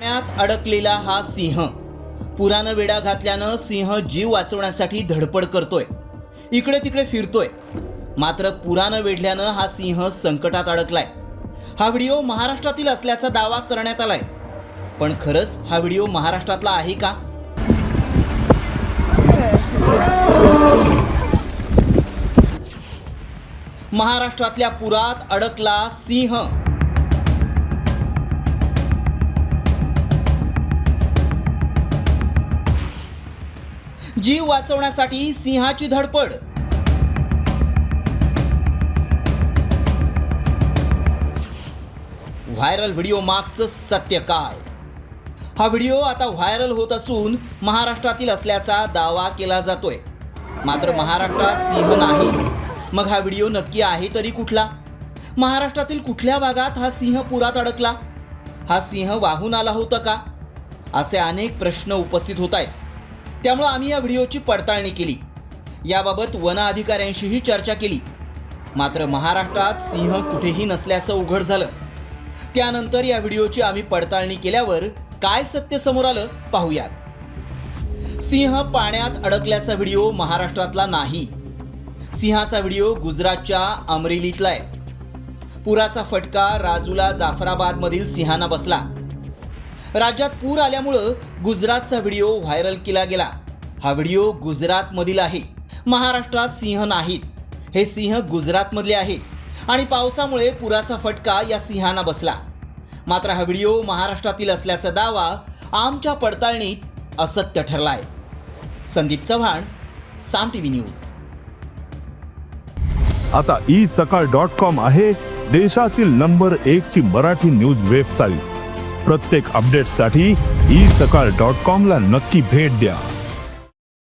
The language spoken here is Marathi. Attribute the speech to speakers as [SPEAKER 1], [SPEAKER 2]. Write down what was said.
[SPEAKER 1] पाण्यात अडकलेला हा सिंह पुरानं वेढा घातल्यानं सिंह जीव वाचवण्यासाठी धडपड करतोय, इकडे तिकडे फिरतोय. मात्र पुरानं वेढल्यानं हा सिंह संकटात अडकलाय. हा व्हिडिओ महाराष्ट्रातील असल्याचा दावा करण्यात आलाय, पण खरंच हा व्हिडिओ महाराष्ट्रातला आहे का? महाराष्ट्रातल्या पुरात अडकला सिंह. जीव वाचवण्यासाठी सिंहाची धडपड. व्हायरल व्हिडिओ मागचं सत्य काय? हा व्हिडिओ आता व्हायरल होत असून महाराष्ट्रातील असल्याचा दावा केला जातोय. मात्र महाराष्ट्रात सिंह नाही. मग हा व्हिडिओ नक्की आहे तरी कुठला? महाराष्ट्रातील कुठल्या भागात हा सिंह पुरात अडकला? हा सिंह वाहून आला होता का? असे अनेक प्रश्न उपस्थित होत आहेत. त्यामुळे आम्ही या व्हिडिओची पडताळणी केली. याबाबत वन अधिकाऱ्यांशीही चर्चा केली. मात्र महाराष्ट्रात सिंह कुठेही नसल्याचं उघड झालं. त्यानंतर या व्हिडिओची आम्ही पडताळणी केल्यावर काय सत्य समोर आलं पाहूयात. सिंह पाण्यात अडकल्याचा व्हिडिओ महाराष्ट्रातला नाही. सिंहाचा व्हिडिओ गुजरातच्या अमरेलीतला आहे. पुराचा फटका राजूला जाफराबादमधील सिंहांना बसला. राज्यात पूर आल्यामुळं गुजरातचा व्हिडिओ व्हायरल केला गेला. हा व्हिडिओ गुजरातमधील आहे. महाराष्ट्रात सिंह नाहीत. हे सिंह गुजरातमधले आहेत आणि पावसामुळे पुराचा फटका या सिंहांना बसला. मात्र हा व्हिडिओ महाराष्ट्रातील असल्याचा दावा आमच्या पडताळणीत असत्य ठरलाय. संदीप चव्हाण, साम टीव्ही न्यूज.
[SPEAKER 2] आता isakal.com आहे देशातील नंबर 1 ची मराठी न्यूज वेबसाईट. प्रत्येक अपडेटसाठी isakal.com ला नक्की भेट द्या.